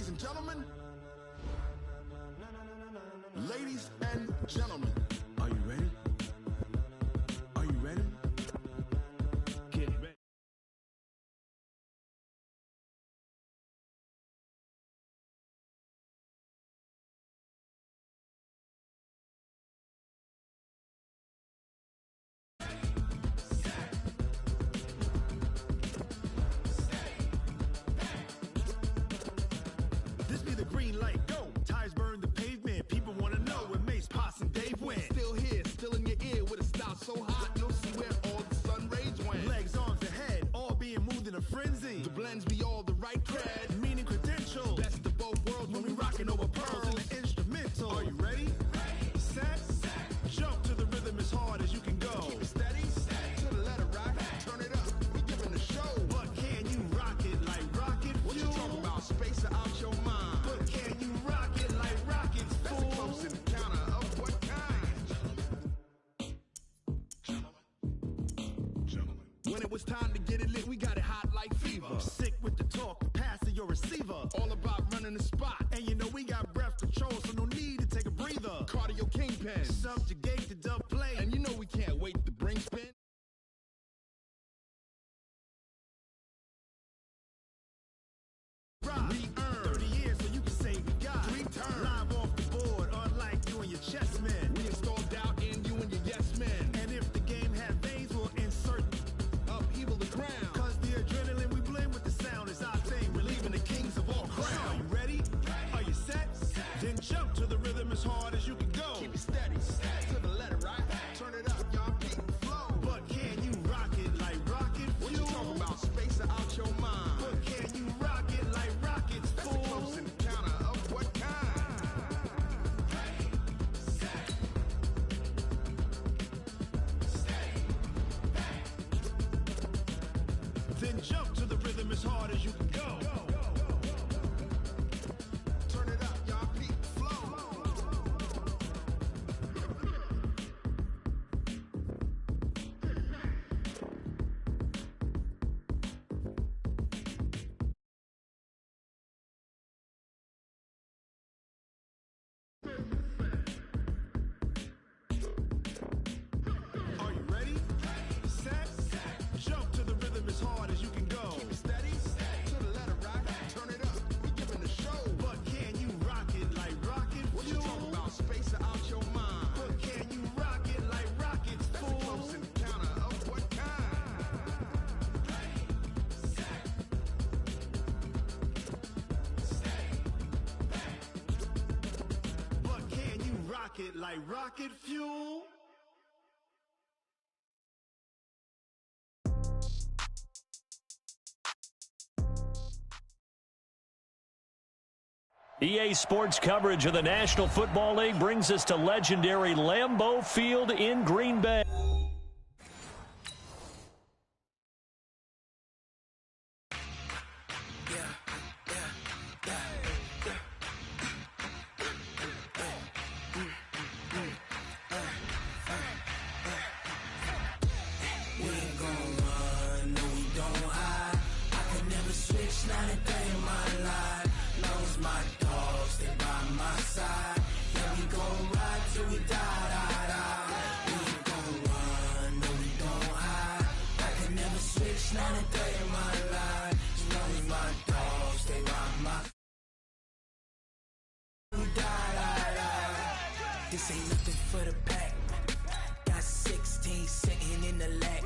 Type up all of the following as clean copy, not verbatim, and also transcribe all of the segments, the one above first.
Ladies and gentlemen, ladies and gentlemen, are you ready? Are you ready? Get ready. This be the green light, go. Tires burn the pavement. People wanna know where Mace, Potts, and Dave went. Still here, still in your ear with a style so hot, you'll see where all the sun rays went. Legs, arms, ahead, all being moved in a frenzy. The blends be all the right cred, meaning credentials. Best of both worlds when we rockin' over pearls in the instrumental. Are you ready? Set, jump to the rhythm as hard as you can go. Keep it steady, to the letter right. Turn it up, we giving the show. But can you rock it like rocket fuel? What you talking about? Space out your mind. But can you rock it like rockets, fool? That's a close encounter of what kind? Gentlemen. When it was time to get it lit, we got it hot like fever. Sick with the talk, pass to your receiver. All about running the spot. And you know we got breath control, so no need to take a breather. Cardio kingpin, subjugate the dub play. And you know we can't wait to bring spin. We earned 30 years, so you can say we got 3 turns. Live off the board, unlike you and your chess men. We installed doubt in you and your yes men. And if the game had veins, we'll insert upheaval the ground. Cause the adrenaline we blend with the sound is our thing, relieving the kings of all crowns. Are you ready? Are you set? Then jump to the rhythm as hard as you can go. Keep it steady, to the letter right. Turn it up, y'all keep flow. But can you rock it like rocket fuel? What you talking about? Space out your mind. But can you rock it like rockets, fool? That's a close encounter of what kind? Then jump to the rhythm as hard as you can go. Turn it up, y'all keep flow. Are you ready? Set, jump to the rhythm as hard as you can go. Keep it steady, to the letter right. Turn it up, we giving the show. But can you rock it like rocket fuel? What you talking about? Space out your mind. But can you rock it like rockets, fool? That's a close encounter of what kind? But can you rock it like rocket fuel? EA Sports coverage of the National Football League brings us to legendary Lambeau Field in Green Bay. We ain't gon' run, no we don't hide. I could never switch, not a day in my life. Knows my dogs, stay by my side. Yeah, we gon' ride till we die, die, die. We ain't gon' run, no we don't hide. I could never switch, not a day in my life. Knows my dogs, stay by my side. We die, die, die. This ain't nothing for the pack. Got 16 sitting in the lap.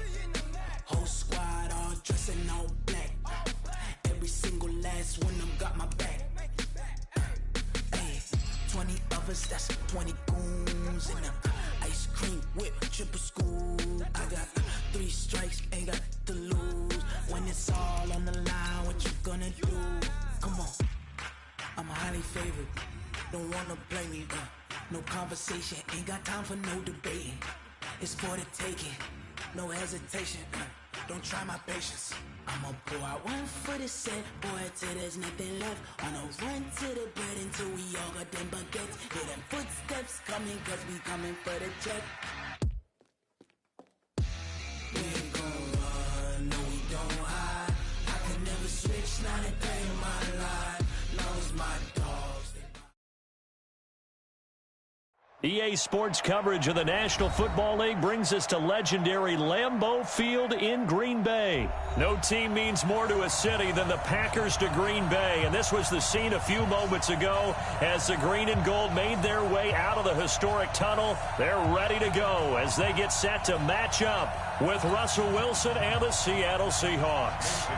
Whole squad all dressing all black. Every single last one of them got my back. Hey, 20 of us, that's 20 goons in the ice cream whip, triple scoop. I got 3 strikes, ain't got to lose. When it's all on the line, what you gonna do? Come on, I'm highly favored. Don't wanna play me, no conversation, ain't got time for no debating. It's for the taking, no hesitation. Don't try my patience. I'ma pour out one for the set, boy, till there's nothing left. On a run to the bread until we all got them baguettes. Hear them footsteps coming, cause we coming for the check. We ain't gon' run, no we don't hide. I could never switch, not a day in my life. Knows my EA Sports coverage of the National Football League brings us to legendary Lambeau Field in Green Bay. No team means more to a city than the Packers to Green Bay, and this was the scene a few moments ago as the green and gold made their way out of the historic tunnel. They're ready to go as they get set to match up with Russell Wilson and the Seattle Seahawks.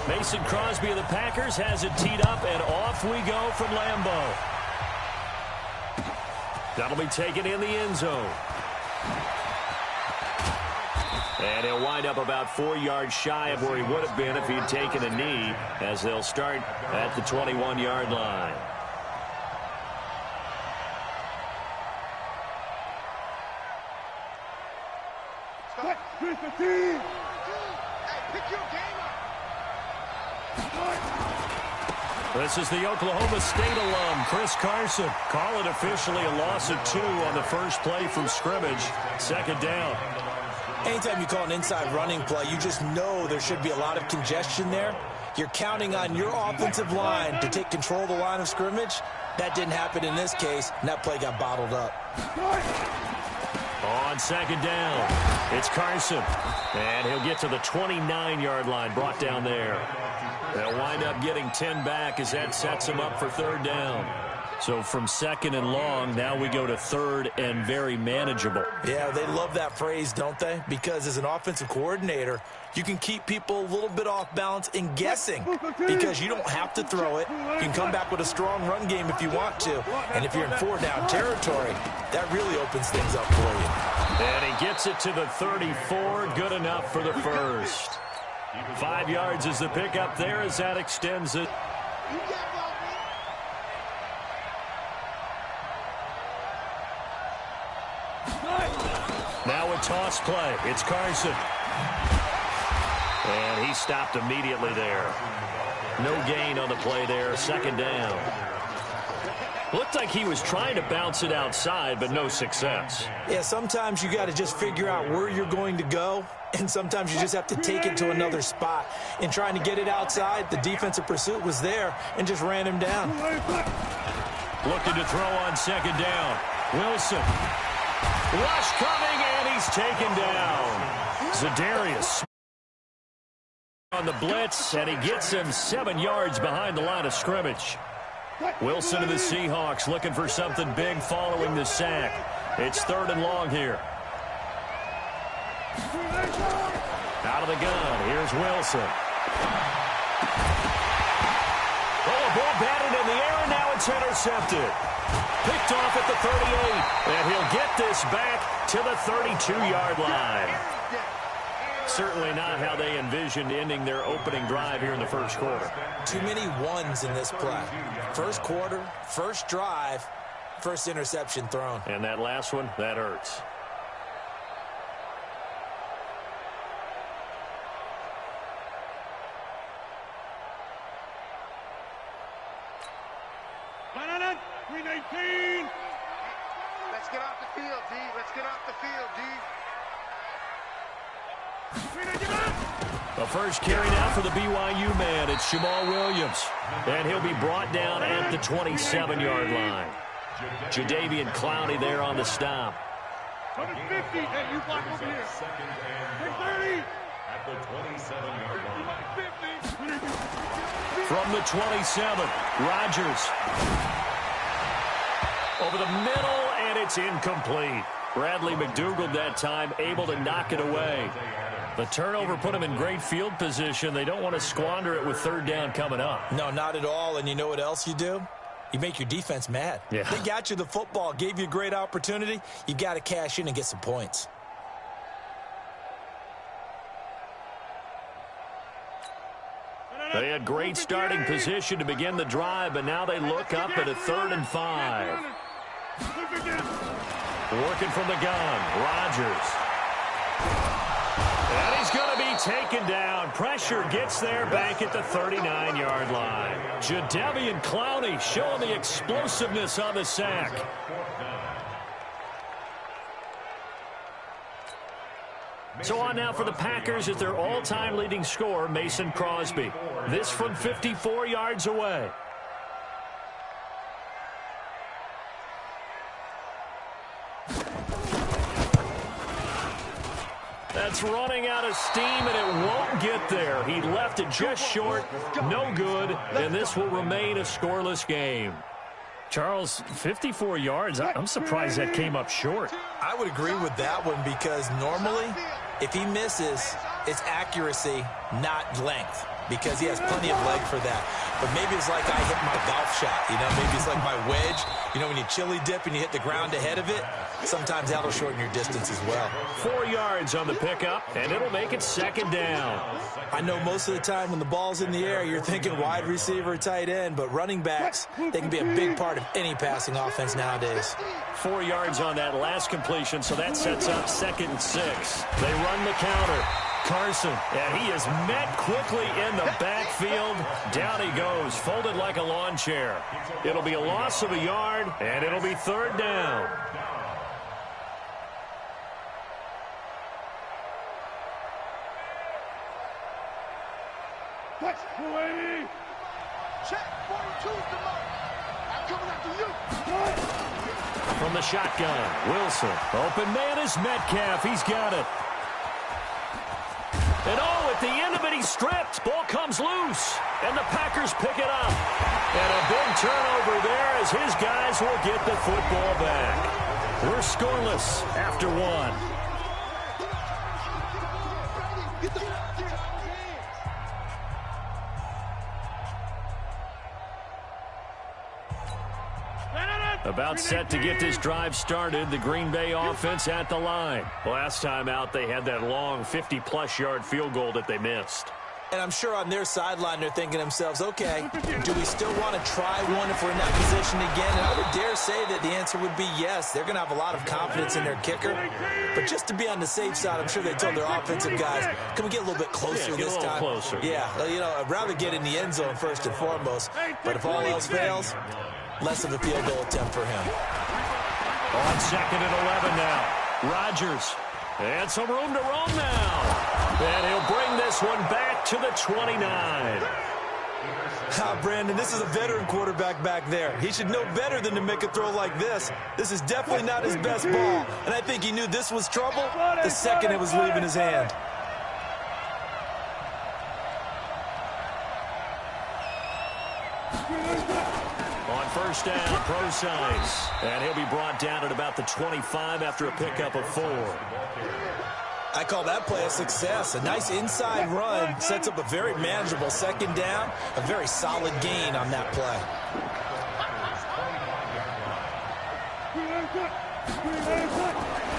Mason Crosby of the Packers has it teed up, and off we go from Lambeau. That'll be taken in the end zone. And he'll wind up about 4 yards shy of where he would have been if he'd taken a knee, as they'll start at the 21-yard line. This is the Oklahoma State alum, Chris Carson. Call it officially a loss of 2 on the first play from scrimmage. Second down. Anytime you call an inside running play, you just know there should be a lot of congestion there. You're counting on your offensive line to take control of the line of scrimmage. That didn't happen in this case, and that play got bottled up. On second down, it's Carson. And he'll get to the 29-yard line, brought down there. They'll wind up getting 10 back as that sets them up for third down. So from second and long, now we go to third and very manageable. Yeah, they love that phrase, don't they? Because as an offensive coordinator, you can keep people a little bit off balance and guessing because you don't have to throw it. You can come back with a strong run game if you want to. And if you're in 4-down territory, that really opens things up for you. And he gets it to the 34. Good enough for the first. 5 yards is the pickup there as that extends it. Now a toss play. It's Carson. And he stopped immediately there. No gain on the play there. Second down. Looked like he was trying to bounce it outside, but no success. Yeah, sometimes you got to just figure out where you're going to go, and sometimes you just have to take it to another spot. In trying to get it outside, the defensive pursuit was there and just ran him down. Looking to throw on second down. Wilson. Rush coming, and he's taken down. Za'Darius on the blitz, and he gets him 7 yards behind the line of scrimmage. Wilson and the Seahawks looking for something big following the sack. It's third and long here. Out of the gun, here's Wilson. Oh, a ball batted in the air, and now it's intercepted. Picked off at the 38, and he'll get this back to the 32-yard line. Certainly not how they envisioned ending their opening drive here in the first quarter. Too many ones in this play. First quarter, first drive, first interception thrown. And that last one, that hurts. Let's get off the field, D. Let's get off the field, D. The first carry now for the BYU man. It's Jamal Williams. And he'll be brought down at the 27-yard line. Jadeveon Clowney there on the stop. 50. Hey, you block over here. 30. At the 27-yard line. From the 27, Rodgers. Over the middle, and it's incomplete. Bradley McDougald that time able to knock it away. The turnover put them in great field position. They don't want to squander it with third down coming up. No, not at all. And you know what else you do? You make your defense mad. Yeah. They got you the football, gave you a great opportunity. You got to cash in and get some points. They had great starting position to begin the drive, but now they look up at a 3rd and 5. Working from the gun, Rodgers. And he's going to be taken down. Pressure gets there back at the 39-yard line. Jadeveon Clowney showing the explosiveness on the sack. So on now for the Packers is their all-time leading scorer, Mason Crosby. This from 54 yards away. That's running out of steam, and it won't get there. He left it just short, no good, and this will remain a scoreless game. Charles, 54 yards, I'm surprised that came up short. I would agree with that one because normally, if he misses, it's accuracy, not length, because he has plenty of leg for that. But maybe it's like I hit my golf shot, you know, maybe it's like my wedge. You know, when you chili dip and you hit the ground ahead of it, sometimes that'll shorten your distance as well. 4 yards on the pickup, and it'll make it second down. I know most of the time when the ball's in the air, you're thinking wide receiver, tight end, but running backs, they can be a big part of any passing offense nowadays. 4 yards on that last completion, so that sets up 2nd and 6. They run the counter. Carson, and he is met quickly in the backfield. Down he goes, folded like a lawn chair. It'll be a loss of a yard, and it'll be 3rd down. Check, 42's the mark. I'm coming after you. From the shotgun, Wilson. Open man is Metcalf. He's got it. And at the end of it, he's stripped. Ball comes loose, and the Packers pick it up. And a big turnover there as his guys will get the football back. We're scoreless after 1. About set to get this drive started, the Green Bay offense at the line. Last time out, they had that long 50-plus yard field goal that they missed. And I'm sure on their sideline they're thinking to themselves, okay, do we still want to try one if we're in that position again? And I would dare say that the answer would be yes. They're going to have a lot of confidence in their kicker. But just to be on the safe side, I'm sure they told their offensive guys, can we get a little bit closer this time? Closer. Yeah, you know, I'd rather get in the end zone first and foremost. But if all else fails, less of a field goal attempt for him. On 2nd and 11 now. Rodgers. And some room to roam now. And he'll bring this one back to the 29. Brandon, this is a veteran quarterback back there. He should know better than to make a throw like this. This is definitely not his best ball. And I think he knew this was trouble the second it was leaving his hand. First down, pro signs. And he'll be brought down at about the 25 after a pickup of 4. I call that play a success. A nice inside run sets up a very manageable 2nd down. A very solid gain on that play.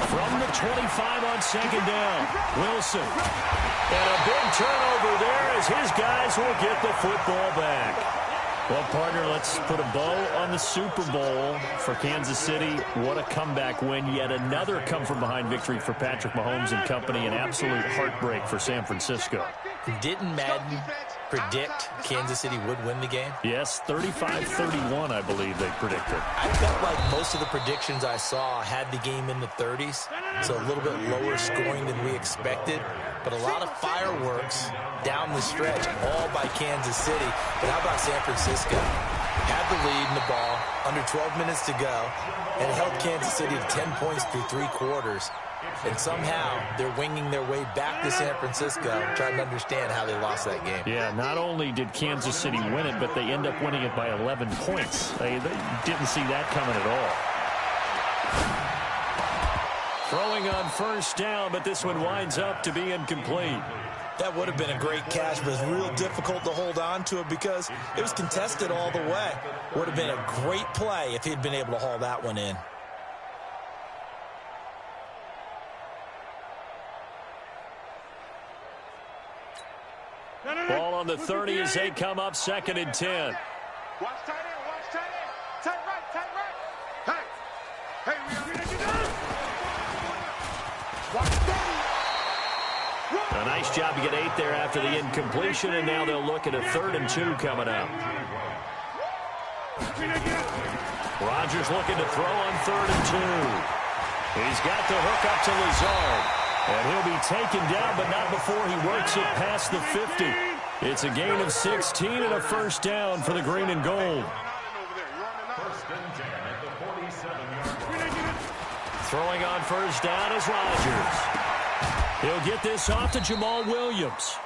From the 25 on 2nd down, Wilson. And a big turnover there as his guys will get the football back. Well, partner, let's put a bow on the Super Bowl for Kansas City. What a comeback win. Yet another come-from-behind victory for Patrick Mahomes and company. An absolute heartbreak for San Francisco. Didn't Madden predict Kansas City would win the game? Yes, 35-31, I believe they predicted. I felt like most of the predictions I saw had the game in the 30s, so a little bit lower scoring than we expected. But a lot of fireworks down the stretch, all by Kansas City. But how about San Francisco? Had the lead in the ball, under 12 minutes to go, and held Kansas City to 10 points through 3 quarters. And somehow they're winging their way back to San Francisco, trying to understand how they lost that game. Yeah, not only did Kansas City win it, but they end up winning it by 11 points. They didn't see that coming at all. Throwing on first down, but this one winds up to be incomplete. That would have been a great catch, but it's real difficult to hold on to it because it was contested all the way. Would have been a great play if he'd been able to haul that one in. Ball on the 30 as they come up 2nd and 10. Watch tight end, watch tight end. Tight right. Hey, watch 30. A nice job to get 8 there after the incompletion, and now they'll look at a 3rd and 2 coming up. Rodgers looking to throw on 3rd and 2. He's got the hook up to Lazard. And he'll be taken down, but not before he works it past the 50. It's a gain of 16 and a first down for the green and gold. Throwing on first down is Rodgers. He'll get this off to Jamal Williams.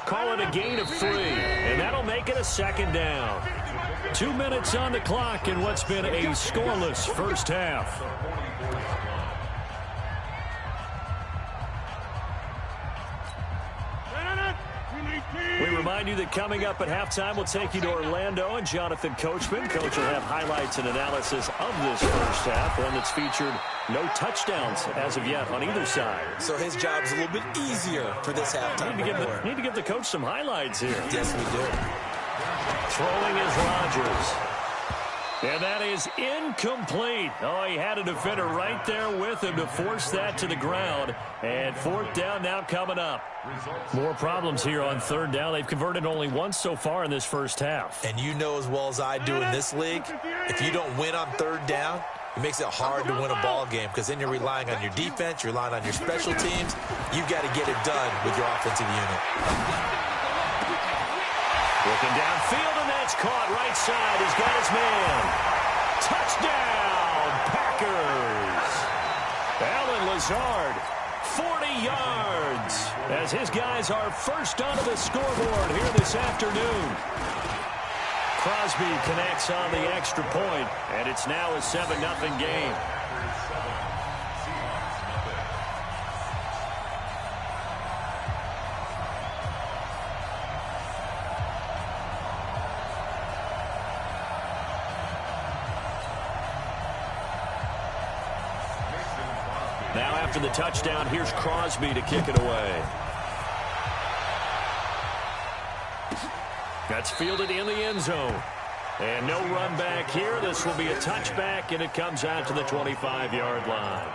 Call it a gain of 3, and that'll make it a second down. 2 minutes on the clock in what's been a scoreless first half. We remind you that coming up at halftime, we'll take you to Orlando and Jonathan Coachman. Coach will have highlights and analysis of this first half, one that's featured no touchdowns as of yet on either side. So his job is a little bit easier for this halftime. Need to give the coach some highlights here. Yes, we do. Throwing is Rodgers. And that is incomplete. Oh, he had a defender right there with him to force that to the ground. And 4th down now coming up. More problems here on 3rd down. They've converted only once so far in this first half. And you know as well as I do in this league, if you don't win on 3rd down, it makes it hard to win a ball game because then you're relying on your defense, you're relying on your special teams. You've got to get it done with your offensive unit. Looking downfield, and that's caught right side. He's got his man. Touchdown, Packers. Allen Lazard, 40 yards, as his guys are first onto the scoreboard here this afternoon. Crosby connects on the extra point, and it's now a 7-0 game. Now after the touchdown, here's Crosby to kick it away. That's fielded in the end zone. And no run back here. This will be a touchback, and it comes out to the 25-yard line.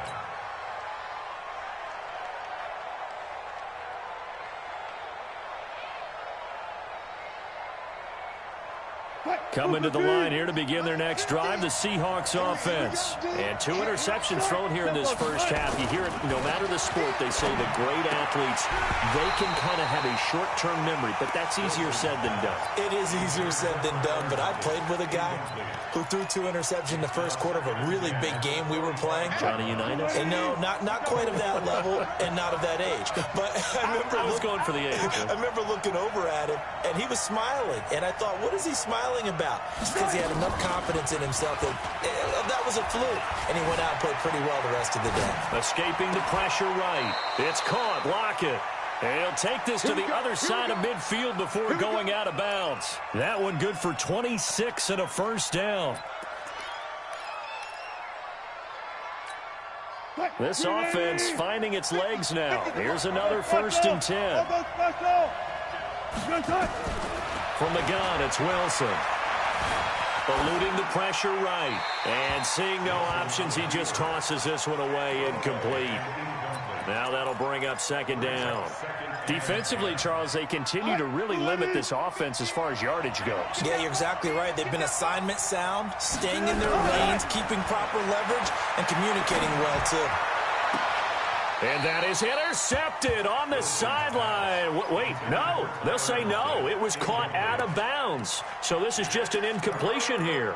Coming to the line here to begin their next drive, the Seahawks offense. And 2 interceptions thrown here in this first half. You hear it, no matter the sport, they say the great athletes, they can kind of have a short-term memory, but that's easier said than done. It is easier said than done, but I played with a guy who threw 2 interceptions in the first quarter of a really big game we were playing. Johnny Unitas? And no, not quite of that level and not of that age. But I was going for the age. I remember looking over at him, and he was smiling. And I thought, what is he smiling about? Because he had enough confidence in himself that was a fluke. And he went out and played pretty well the rest of the day. Escaping the pressure right. It's caught. Lockett. And he'll take this to the other side of midfield before going out of bounds. That one good for 26 and a first down. This offense finding its legs now. Here's another 1st and 10. From the gun, it's Wilson. Eluding the pressure right. And seeing no options, he just tosses this one away incomplete. Now that'll bring up 2nd down. Defensively, Charles, they continue to really limit this offense as far as yardage goes. Yeah, you're exactly right. They've been assignment sound, staying in their lanes, keeping proper leverage, and communicating well, too. And that is intercepted on the sideline. Wait, no. They'll say no. It was caught out of bounds. So this is just an incompletion here.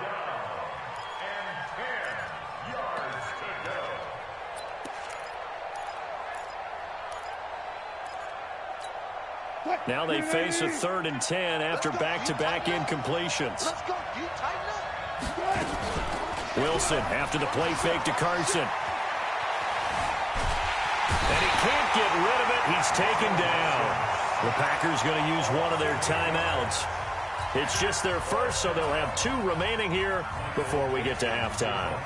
Now they face a 3rd and 10 after back-to-back incompletions. Wilson after the play fake to Carson. And he can't get rid of it. He's taken down. The Packers going to use one of their timeouts. It's just their first, so they'll have 2 remaining here before we get to halftime.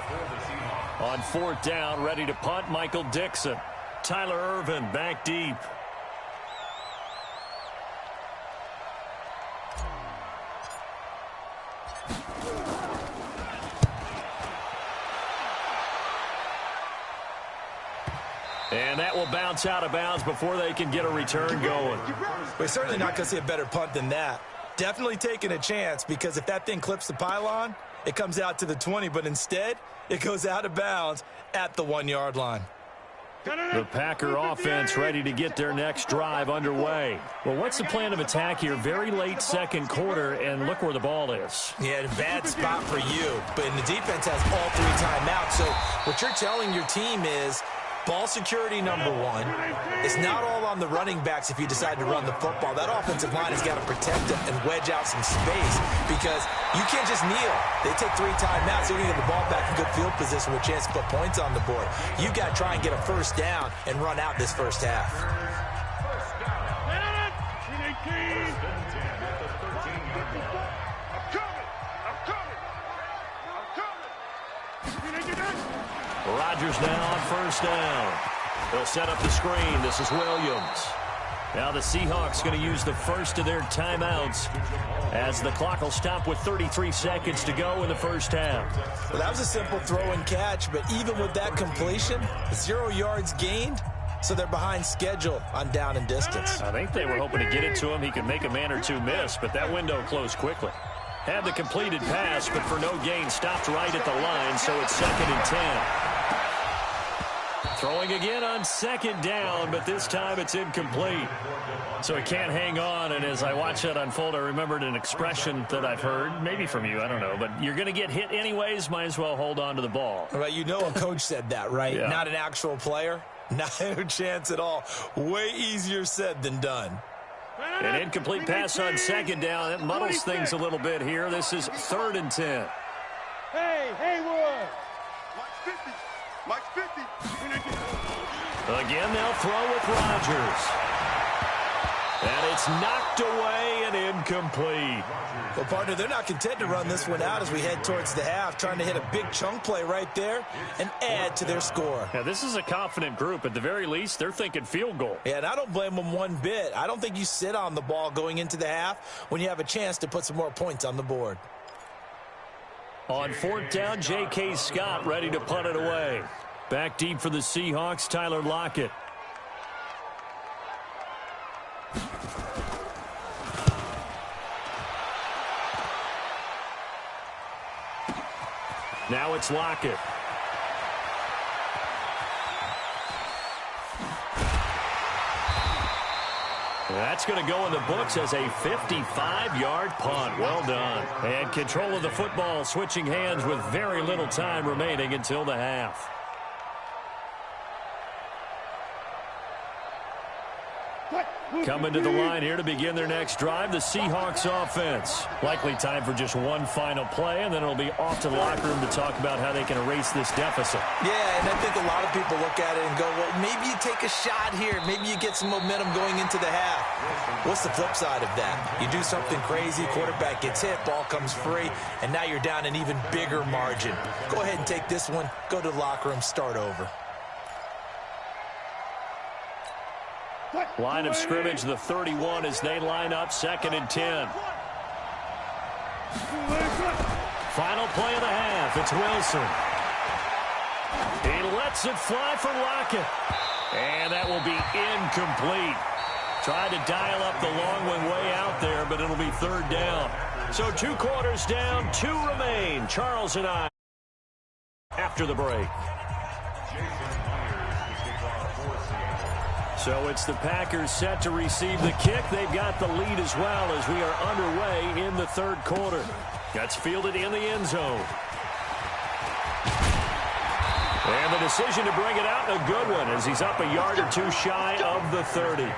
On 4th down, ready to punt, Michael Dixon. Tyler Irvin back deep. And that will bounce out of bounds before they can get a return going. We're certainly not going to see a better punt than that. Definitely taking a chance, because if that thing clips the pylon, it comes out to the 20, but instead it goes out of bounds at the 1-yard line. The Packer offense ready to get their next drive underway. Well, what's the plan of attack here? Very late second quarter, and look where the ball is. Yeah, a bad spot for you, but the defense has all 3 timeouts. So what you're telling your team is, Ball security, number one. It's not all on the running backs if you decide to run the football. That offensive line has got to protect them and wedge out some space because you can't just kneel. They take 3 timeouts. They're going to get the ball back in good field position with a chance to put points on the board. You've got to try and get a first down and run out this first half. Rodgers now on first down. They'll set up the screen. This is Williams. Now the Seahawks going to use the first of their timeouts as the clock will stop with 33 seconds to go in the first half. Well, that was a simple throw and catch, but even with that completion, 0 yards gained, so they're behind schedule on down and distance. I think they were hoping to get it to him. He could make a man or two miss, but that window closed quickly. Had the completed pass, but for no gain, stopped right at the line, so it's 2nd and 10. Throwing again on 2nd down, but this time it's incomplete. So he can't hang on, and as I watch that unfold, I remembered an expression that I've heard, maybe from you, I don't know, but you're going to get hit anyways, might as well hold on to the ball. Well, you know a coach said that, right? Yeah. Not an actual player. No chance at all. Way easier said than done. An incomplete pass on 2nd down. That muddles things a little bit here. This is 3rd and 10. Hey, Haywood. Mike's 50. Again, they'll throw with Rodgers. And it's knocked away and incomplete. Well, partner, they're not content to run this one out as we head towards the half, trying to hit a big chunk play right there and add to their score. Yeah, this is a confident group. At the very least, they're thinking field goal. Yeah, and I don't blame them one bit. I don't think you sit on the ball going into the half when you have a chance to put some more points on the board. On 4th down, J.K. Scott ready to punt it away. Back deep for the Seahawks, Tyler Lockett. Now it's Lockett. That's going to go in the books as a 55-yard punt. Well done. And control of the football, switching hands with very little time remaining until the half. Coming to the line here to begin their next drive, the Seahawks offense. Likely time for just one final play, and then it'll be off to the locker room to talk about how they can erase this deficit. Yeah, and I think a lot of people look at it and go, well, maybe you take a shot here. Maybe you get some momentum going into the half. What's the flip side of that? You do something crazy, quarterback gets hit, ball comes free, and now you're down an even bigger margin. Go ahead and take this one, go to the locker room, start over. Line of scrimmage, the 31 as they line up, 2nd and 10. Final play of the half. It's Wilson. He lets it fly for Lockett. And that will be incomplete. Tried to dial up the long one way out there, but it'll be 3rd down. So 2 quarters down, 2 remain. Charles and I after the break. So it's the Packers set to receive the kick. They've got the lead as well as we are underway in the 3rd quarter. That's fielded in the end zone. And the decision to bring it out, a good one, as he's up a yard or 2 shy of the 30.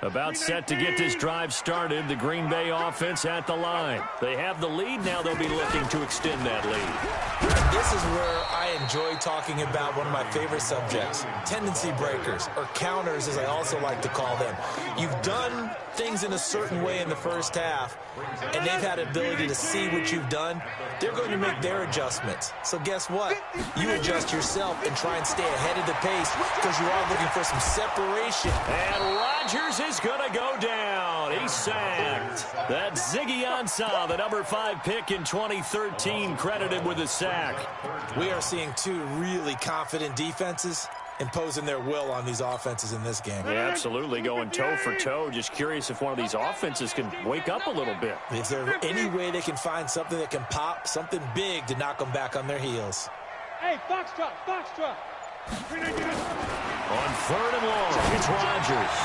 About set to get this drive started, the Green Bay offense at the line. They have the lead. Now they'll be looking to extend that lead. This is where I enjoy talking about one of my favorite subjects, tendency breakers, or counters as I also like to call them. You've done things in a certain way in the first half, and they've had ability to see what you've done. They're going to make their adjustments. So guess what? You adjust yourself and try and stay ahead of the pace because you are looking for some separation. And Rodgers is going to go down. He's sacked. That's Ziggy Ansah, the number 5 pick in 2013, credited with a sack. We are seeing 2 really confident defenses imposing their will on these offenses in this game. Yeah, absolutely, going toe for toe. Just curious if one of these offenses can wake up a little bit. Is there any way they can find something that can pop, something big to knock them back on their heels? Hey, foxtrot, foxtrot. On 3rd and long, it's Rodgers.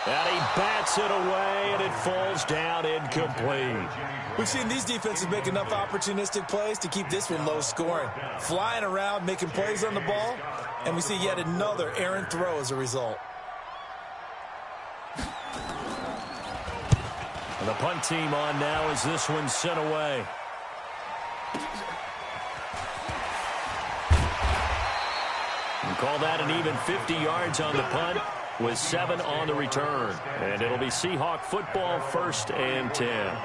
And he bats it away, and it falls down incomplete. We've seen these defenses make enough opportunistic plays to keep this one low scoring. Flying around, making plays on the ball, and we see yet another errant throw as a result. And the punt team on now as this one's sent away. And call that an even 50 yards on the punt with 7 on the return. And it'll be Seahawk football, 1st and 10.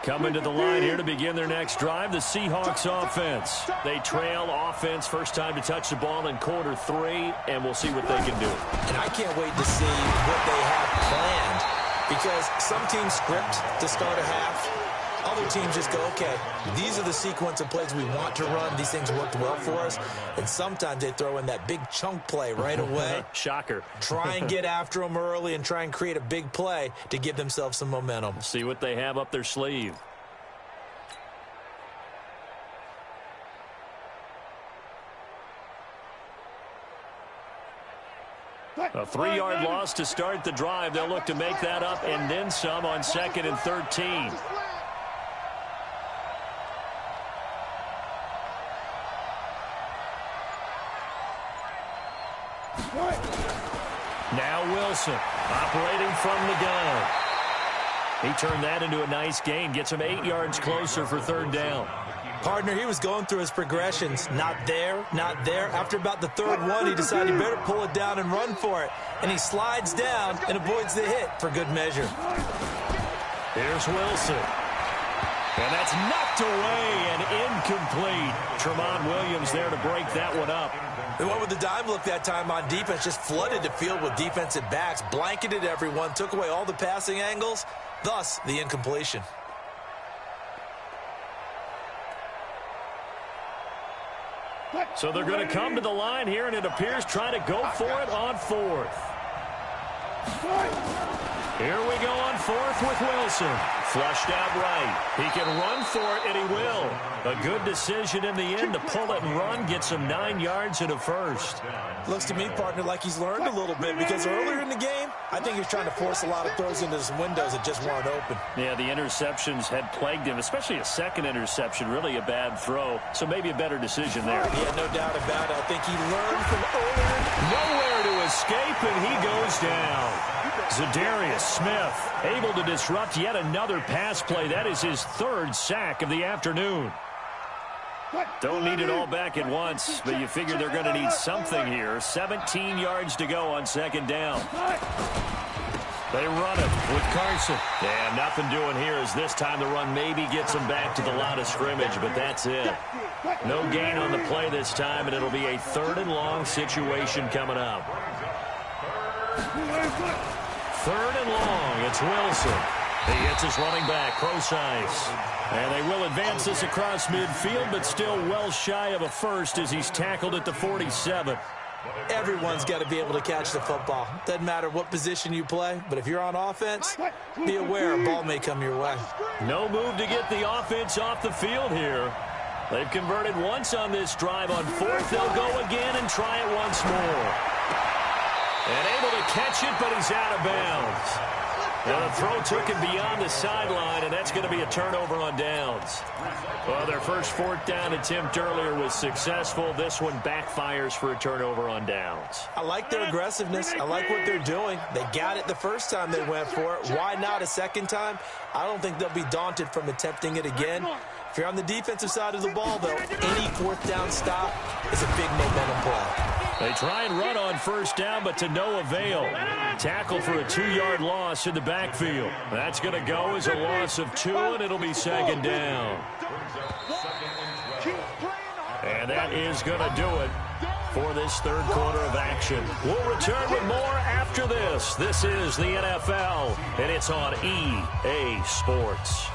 Coming to the line here to begin their next drive, the Seahawks offense. They trail offense, first time to touch the ball in quarter 3, and we'll see what they can do. And I can't wait to see what they have planned, because some teams script to start a half. Other teams just go, okay, these are the sequence of plays we want to run. These things worked well for us. And sometimes they throw in that big chunk play right away. Shocker. Try and get after them early and try and create a big play to give themselves some momentum. See what they have up their sleeve. A 3-yard loss to start the drive. They'll look to make that up and then some on 2nd and 13. Now Wilson operating from the gun. He turned that into a nice gain. Gets him 8 yards closer for 3rd down. Partner, he was going through his progressions. Not there, not there. After about the 3rd one, he decided he better pull it down and run for it. And he slides down and avoids the hit for good measure. Here's Wilson. And that's knocked away and incomplete. Tremont Williams there to break that one up. They went with the dime look that time on defense. Just flooded the field with defensive backs. Blanketed everyone. Took away all the passing angles. Thus, the incompletion. So they're going to come to the line here, and it appears trying to go for it on 4th. Here we go on 4th with Wilson. Flushed out right. He can run for it, and he will. A good decision in the end to pull it and run. Gets him 9 yards and a first. Looks to me, partner, like he's learned a little bit, because earlier in the game, I think he's trying to force a lot of throws into some windows that just weren't open. Yeah, the interceptions had plagued him, especially a second interception. Really a bad throw, so maybe a better decision there. Yeah, no doubt about it. I think he learned from earlier. Nowhere to escape, and he goes down. Zadarius Smith able to disrupt yet another pass play. That is his 3rd sack of the afternoon. Don't need it all back at once, but you figure they're going to need something here. 17 yards to go on 2nd down. They run it with Carson. And nothing doing here as this time the run maybe gets them back to the line of scrimmage, but that's it. No gain on the play this time, and it'll be a 3rd and long situation coming up. 3rd and long, it's Wilson. He hits his running back, Procise. And they will advance this across midfield, but still well shy of a first as he's tackled at the 47. Everyone's got to be able to catch the football. Doesn't matter what position you play, but if you're on offense, be aware a ball may come your way. No move to get the offense off the field here. They've converted once on this drive. On 4th, they'll go again and try it once more. And able to catch it, but he's out of bounds. Now the throw took him beyond the sideline, and that's going to be a turnover on downs. Well, their first 4th down attempt earlier was successful. This one backfires for a turnover on downs. I like their aggressiveness. I like what they're doing. They got it the first time they went for it. Why not a second time? I don't think they'll be daunted from attempting it again. If you're on the defensive side of the ball, though, any 4th down stop is a big momentum play. They try and run on 1st down, but to no avail. Tackle for a 2-yard loss in the backfield. That's going to go as a loss of 2, and it'll be 2nd down. And that is going to do it for this 3rd quarter of action. We'll return with more after this. This is the NFL, and it's on EA Sports.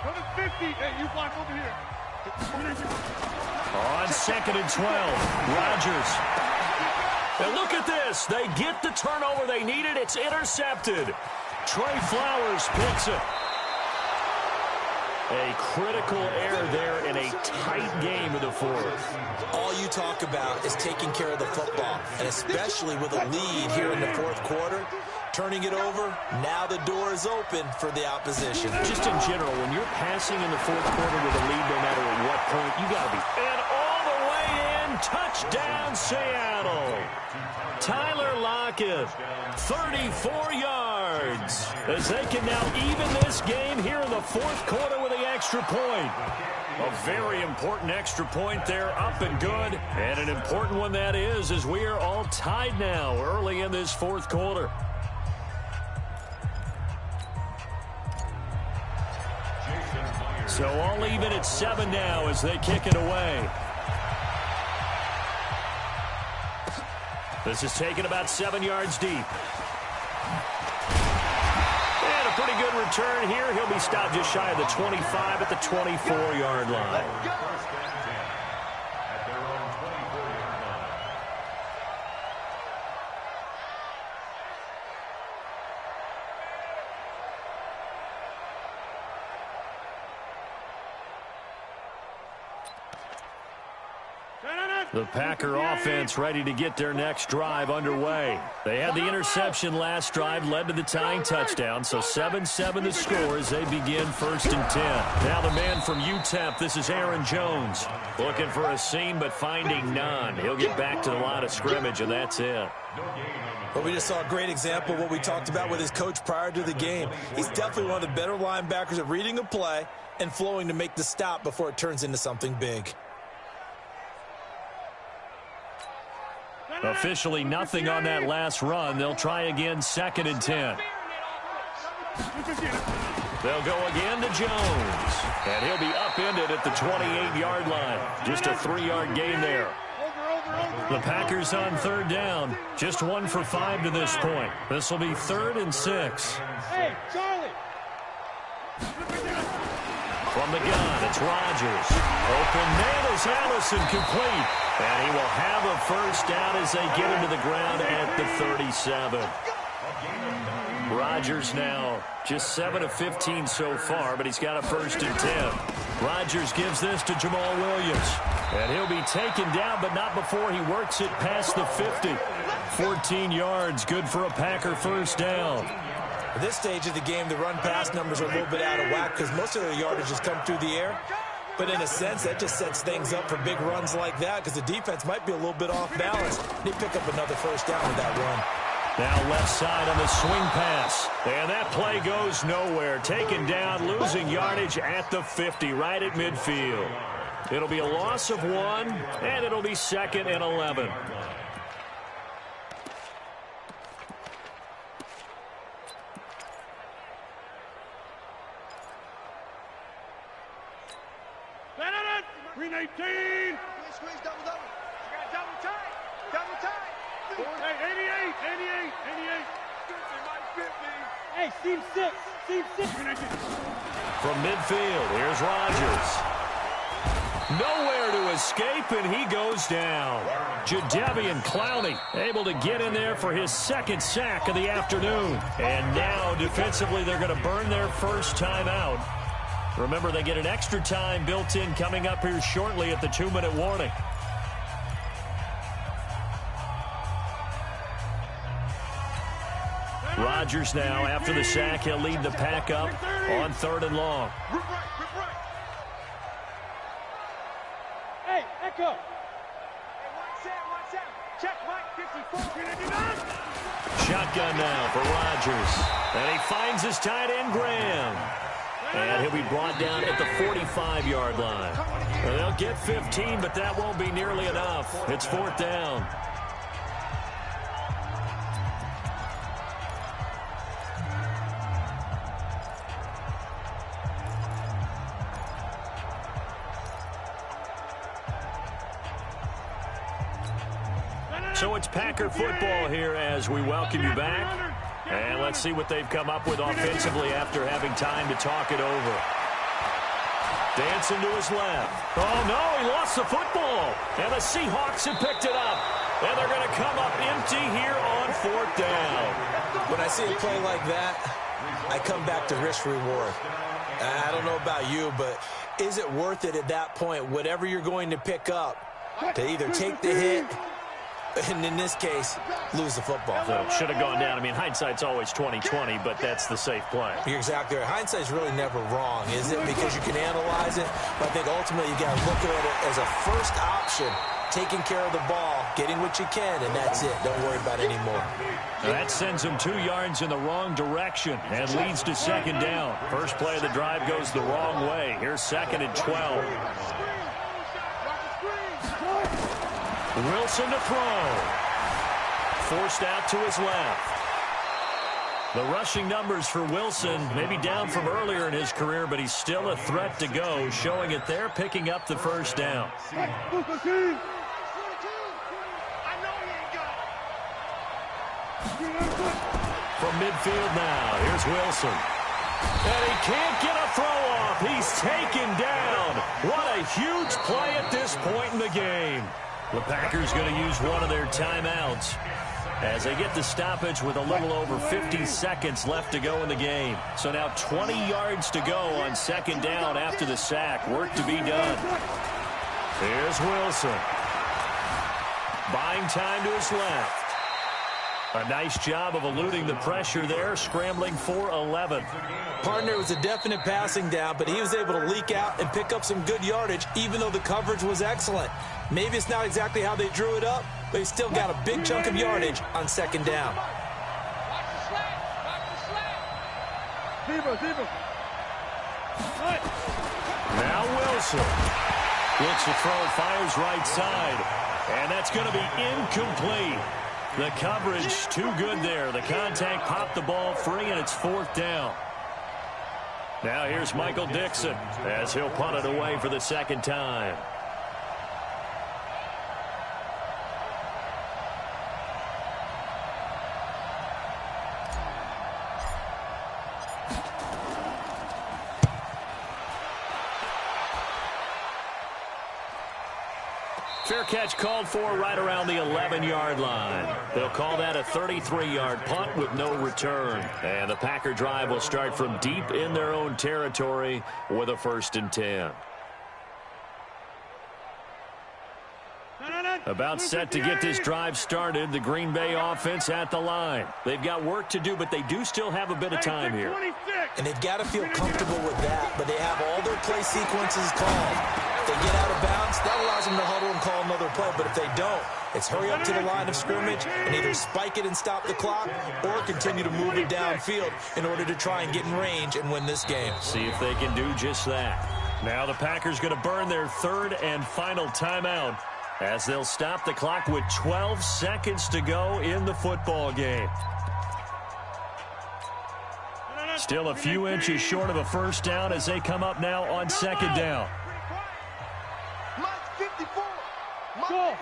Go to 50. Hey, you block over here. On 2nd and 12, Rodgers. And look at this. They get the turnover they needed. It's intercepted. Trey Flowers picks it. A critical error there in a tight game in the fourth. All you talk about is taking care of the football, and especially with a lead here in the fourth quarter. Turning it over, now the door is open for the opposition. Just in general, when you're passing in the fourth quarter with a lead, no matter at what point, you got to be. And all the way in, touchdown Seattle. Tyler Lockett, 34 yards, as they can now even this game here in the fourth quarter with the extra point. A very important extra point there, up and good. And an important one that is, as we are all tied now early in this fourth quarter. So all even at 7 now as they kick it away. This is taken about 7 yards deep. And a pretty good return here. He'll be stopped just shy of the 25 at the 24-yard line. The Packer offense ready to get their next drive underway. They had the interception last drive, led to the tying touchdown, so 7-7 the score as they begin 1st and 10. Now the man from UTEP, this is Aaron Jones. Looking for a seam, but finding none. He'll get back to the line of scrimmage, and that's it. Well, we just saw a great example of what we talked about with his coach prior to the game. He's definitely one of the better linebackers at reading a play and flowing to make the stop before it turns into something big. Officially nothing on that last run. They'll try again 2nd and 10. They'll go again to Jones. And he'll be upended at the 28-yard line. Just a 3-yard gain there. The Packers on 3rd down. Just 1 for 5 to this point. This will be 3rd and 6. Hey, Charlie. From the gun, it's Rodgers. Open man is Allison, complete. And he will have a first down as they get him to the ground at the 37. Rodgers now just 7 of 15 so far, but he's got a 1st and 10. Rodgers gives this to Jamal Williams. And he'll be taken down, but not before he works it past the 50. 14 yards, good for a Packer first down. At this stage of the game, the run-pass numbers are a little bit out of whack because most of their yardage has come through the air. But in a sense, that just sets things up for big runs like that because the defense might be a little bit off balance. They pick up another first down with that run. Now left side on the swing pass. And that play goes nowhere. Taken down, losing yardage at the 50, right at midfield. It'll be a loss of 1, and it'll be 2nd and 11. Green 18. Squeeze, double. I got double tight. Hey, 88. 50. Hey, seam 6. From midfield, here's Rodgers. Nowhere to escape, and he goes down. Jadeveon Clowney able to get in there for his 2nd sack of the afternoon. And now, defensively, they're going to burn their first time out. Remember, they get an extra time built in coming up here shortly at the 2-minute warning. Rodgers now, after the sack, he'll lead the pack up on 3rd and long. Hey, Echo. Check, Mike, 54. Shotgun now for Rodgers. And he finds his tight end, Graham. And he'll be brought down at the 45-yard line. Well, they'll get 15, but that won't be nearly enough. It's 4th down. So it's Packer football here as we welcome you back. And let's see what they've come up with offensively after having time to talk it over. Dancing to his left. Oh, no, he lost the football. And the Seahawks have picked it up. And they're going to come up empty here on 4th down. When I see a play like that, I come back to risk-reward. I don't know about you, but is it worth it at that point, whatever you're going to pick up, to either take the hit, and in this case, lose the football? So it should have gone down. I mean, hindsight's always 20/20, but that's the safe play. You're exactly right. Hindsight's really never wrong, is it? Because you can analyze it, but I think ultimately you got to look at it as a first option, taking care of the ball, getting what you can, and that's it. Don't worry about it anymore. Now that sends him 2 yards in the wrong direction and leads to 2nd down. First play of the drive goes the wrong way. Here's 2nd and 12. Wilson to throw. Forced out to his left. The rushing numbers for Wilson maybe down from earlier in his career, but he's still a threat to go, showing it there, picking up the 1st down. From midfield now, here's Wilson. And he can't get a throw off. He's taken down. What a huge play at this point in the game. The Packers going to use one of their timeouts as they get the stoppage with a little over 50 seconds left to go in the game. So now 20 yards to go on 2nd down after the sack. Work to be done. Here's Wilson. Buying time to his left. A nice job of eluding the pressure there, scrambling for 11. Partner, was a definite passing down, but he was able to leak out and pick up some good yardage, even though the coverage was excellent. Maybe it's not exactly how they drew it up, but he still got a big chunk of yardage on 2nd down. Now Wilson. Looks to throw, fires right side. And that's going to be incomplete. The coverage too good there. The contact popped the ball free, and it's 4th down. Now here's Michael Dixon as he'll punt it away for the 2nd time. Fair catch called for right around the 11-yard line. They'll call that a 33-yard punt with no return. And the Packer drive will start from deep in their own territory with a 1st and 10. About set to get this drive started. The Green Bay offense at the line. They've got work to do, but they do still have a bit of time here. And they've got to feel comfortable with that, but they have all their play sequences called. If they get out of bounds, that allows them to huddle and call another play, but if they don't, it's hurry up to the line of scrimmage and either spike it and stop the clock or continue to move it downfield in order to try and get in range and win this game. See if they can do just that. Now the Packers going to burn their 3rd and final timeout as they'll stop the clock with 12 seconds to go in the football game. Still a few inches short of a 1st down as they come up now on 2nd down. Go.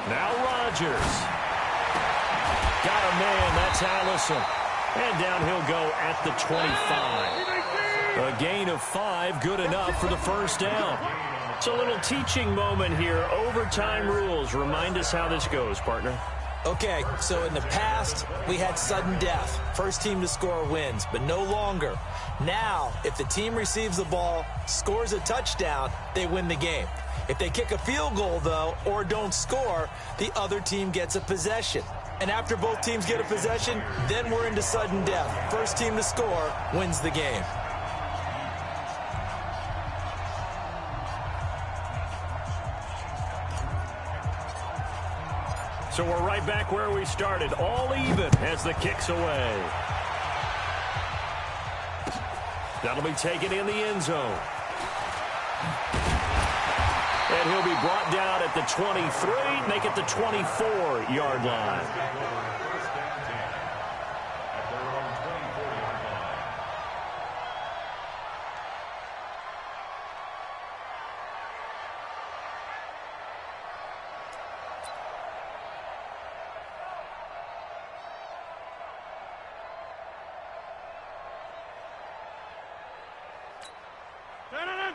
Now Rodgers. Got a man, that's Allison. And down he'll go at the 25. A gain of 5, good enough for the 1st down. It's a little teaching moment here. Overtime rules. Remind us how this goes, partner. Okay, so in the past, we had sudden death. First team to score wins, but no longer. Now, if the team receives the ball, scores a touchdown, they win the game. If they kick a field goal, though, or don't score, the other team gets a possession. And after both teams get a possession, then we're into sudden death. First team to score wins the game. So we're right back where we started, all even as the kick's away. That'll be taken in the end zone. And he'll be brought down at the 23, make it the 24-yard line.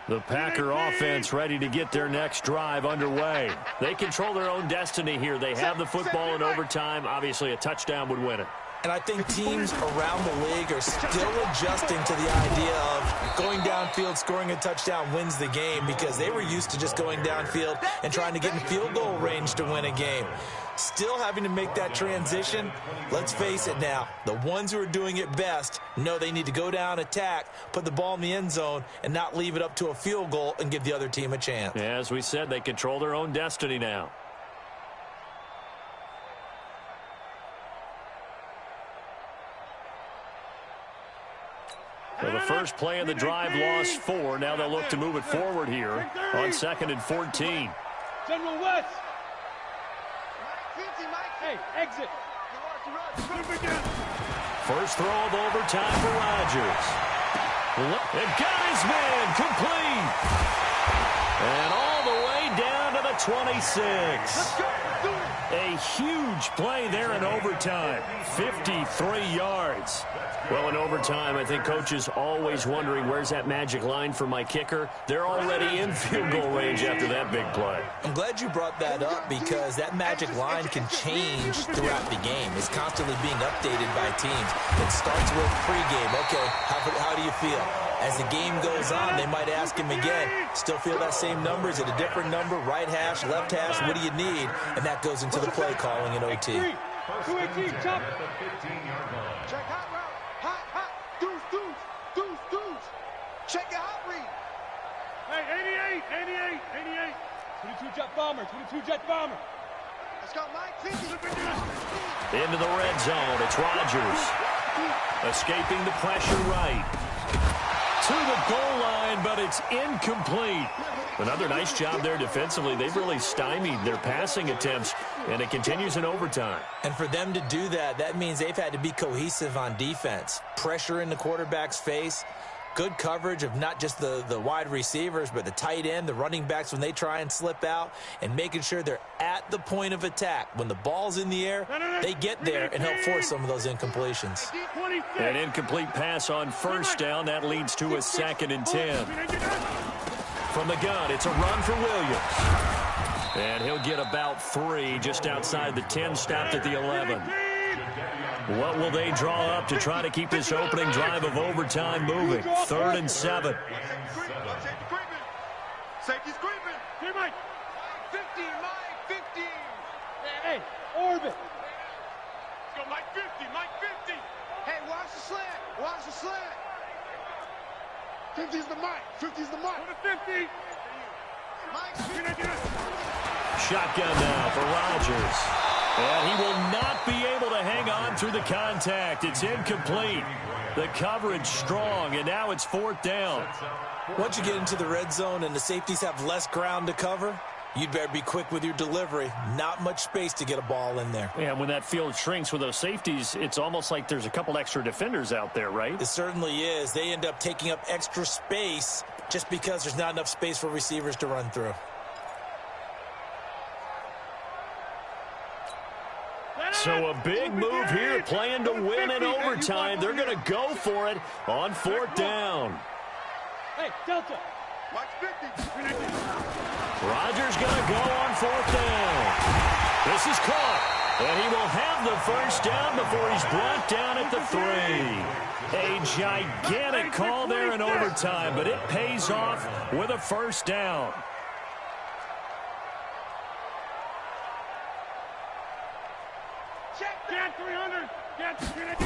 The Packer offense ready to get their next drive underway. They control their own destiny here. They have the football in overtime. Obviously, a touchdown would win it. And I think teams around the league are still adjusting to the idea of going downfield, scoring a touchdown wins the game, because they were used to just going downfield and trying to get in field goal range to win a game. Still having to make that transition. Let's face it now, the ones who are doing it best know they need to go down, attack, put the ball in the end zone, and not leave it up to a field goal and give the other team a chance. Yeah, as we said, they control their own destiny now. So the first play of the drive lost 4. Now they'll look to move it forward here on 2nd and 14. General West. Hey, exit. First throw of overtime for Rodgers. And got his man complete. And all the way down to the 26. A huge play there in overtime. 53 yards. Well, in overtime, I think Coach is always wondering, where's that magic line for my kicker? They're already in field goal range after that big play. I'm glad you brought that up, because that magic line can change throughout the game. It's constantly being updated by teams. It starts with pregame. Okay, how do you feel? As the game goes on, they might ask him again, still feel that same number? Is it a different number? Right hash, left hash, what do you need? And that goes into the play calling in OT. 218, chop. Check hot route. Hot. Deuce. Check your hot read. Hey, 88. 22 jet bomber. Let's go, Mike. 50. Into the red zone. It's Rodgers. Escaping the pressure right. To the goal line, but it's incomplete. Another nice job there defensively. They've really stymied their passing attempts, and it continues in overtime. And for them to do that, that means they've had to be cohesive on defense. Pressure in the quarterback's face. Good coverage of not just the wide receivers, but the tight end, the running backs when they try and slip out, and making sure they're at the point of attack. When the ball's in the air, they get there and help force some of those incompletions. An incomplete pass on first down. That leads to a 2nd and 10. From the gun, it's a run for Williams. And he'll get about 3 just outside the 10, stopped at the 11. What will they draw up to try to keep this opening drive of overtime moving? 3rd and 7. Safety's creeping. Hey, Mike. 50, Mike, 50. Hey, orbit. Let's go, Mike 50. Hey, watch the slant. 50's the Mike. Go to 50. Mike, Shotgun now for Rodgers. And he will not be able to hang on through the contact. It's incomplete. The coverage strong, and now it's 4th down. Once you get into the red zone and the safeties have less ground to cover, you'd better be quick with your delivery. Not much space to get a ball in there. Yeah, when that field shrinks with those safeties, it's almost like there's a couple extra defenders out there, right? It certainly is. They end up taking up extra space just because there's not enough space for receivers to run through. So a big move here, playing to win in overtime. They're going to go for it on 4th down. Hey, Delta. Mike's 50. Rodgers going to go on 4th down. This is caught, and he will have the first down before he's brought down at the 3. A gigantic call there in overtime, but it pays off with a first down. Get 300.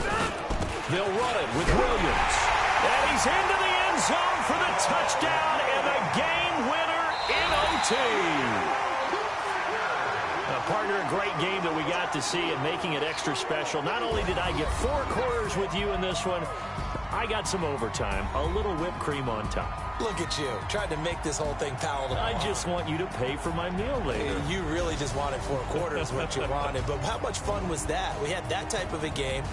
They'll run it with Williams. And he's into the end zone for the touchdown and the game winner in OT. Partner, a great game that we got to see and making it extra special. Not only did I get 4 quarters with you in this one, I got some overtime, a little whipped cream on top. Look at you, tried to make this whole thing palatable. I just want you to pay for my meal later. You really just wanted 4 quarters what you wanted. But how much fun was that? We had that type of a game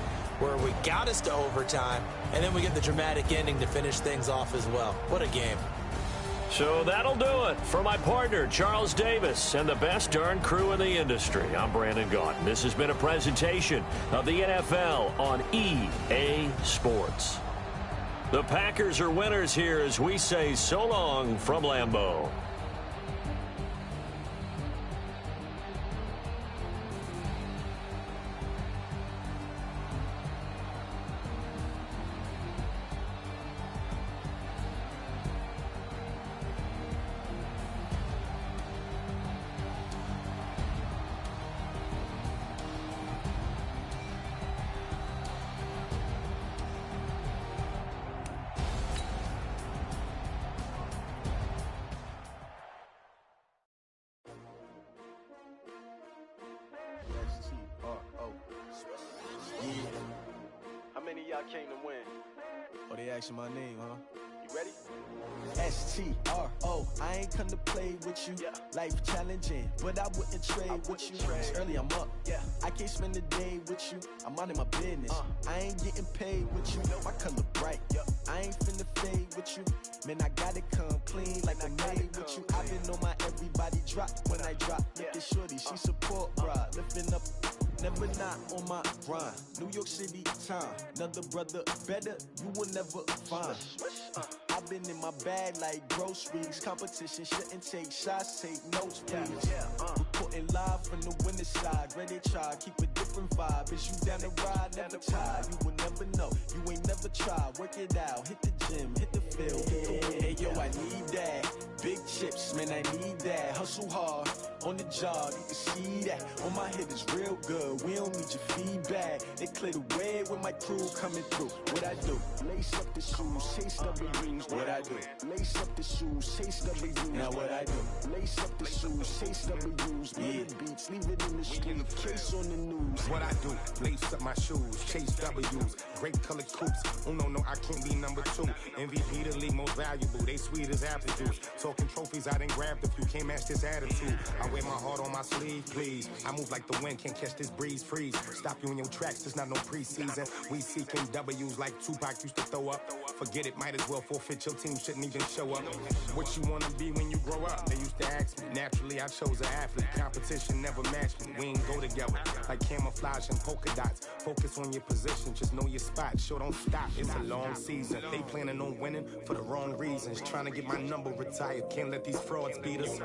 where we got us to overtime, and then we get the dramatic ending to finish things off as well. What a game. So that'll do it. For my partner, Charles Davis, and the best darn crew in the industry, I'm Brandon Gaudin. This has been a presentation of the NFL on EA Sports. The Packers are winners here as we say so long from Lambeau. How many of y'all came to win? Oh, they asking my name, huh? You ready? S-T-R-O, I ain't come to play with you. Yeah. Life challenging, but I wouldn't trade with you. It's early, I'm up. Yeah. I can't spend the day with you. I'm minding my business. I ain't getting paid with you. My color bright. I ain't finna fade with you. Man, I gotta come clean like I'm made with you. I've been on my everybody drop when I drop. Look at shorty, she support ride. Lifting up, never not on my grind. New York City time, another brother better, you will never find. I've been in my bag like groceries. Competition shouldn't take shots, take notes, please. Reporting live from the winning side. Ready to try, keep a different vibe. Is you down the ride, never tired. You will never know, you ain't never tried. Work it out, hit the gym, hit the field. Hey yo, I need that. Big chips, man, I need that. Hustle hard, on the job, you can see that. On my head is real good, we don't need your feedback. They clear the way with my crew coming through. What I do? Lace up the shoes, chase W's. What I do? Lace up the shoes, chase W's. Now what I do? Lace up the shoes, chase W's. Yeah. Beats, leave it in the street, case on the news. What I do? Lace up my shoes, chase W's. Great colored coops. Oh no, I can't be number 2. MVP the league most valuable. They sweet as apple juice. Talking trophies, I didn't grab the few. Can't match this attitude. I wear my heart on my sleeve, please. I move like the wind, can't catch this breeze, freeze. Stop you in your tracks, there's not no preseason. We seeking W's like Tupac used to throw up. Forget it, might as well forfeit. Your team shouldn't even show up. What you wanna be when you grow up? They used to ask me. Naturally, I chose an athlete. Competition never matched me. We ain't go together like camouflage and polka dots. Focus on your position, just know your spot. Show don't stop, it's a long season. They planning on winning for the wrong reasons. Trying to get my number retired. Can't let these frauds beat us.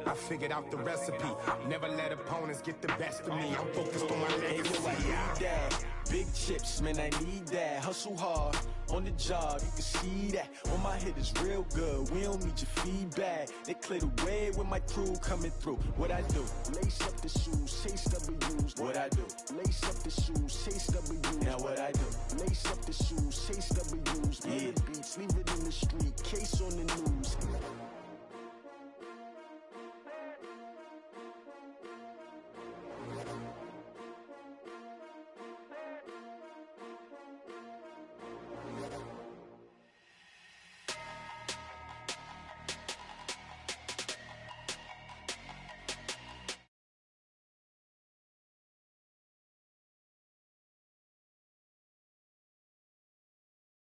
I figured out the recipe. Never let opponents get the best of me. I'm focused on my legacy. I need that. Big chips, man, I need that. Hustle hard, on the job, you can see that. On my head is real good, we don't need your feedback. They clear the way with my crew coming through. What I do? Lace up the shoes, chase W's. What I do? Lace up the shoes, chase W's. Now what I do? Lace up the shoes, chase W's. Yeah. Beats, leave it in the street, case on the news.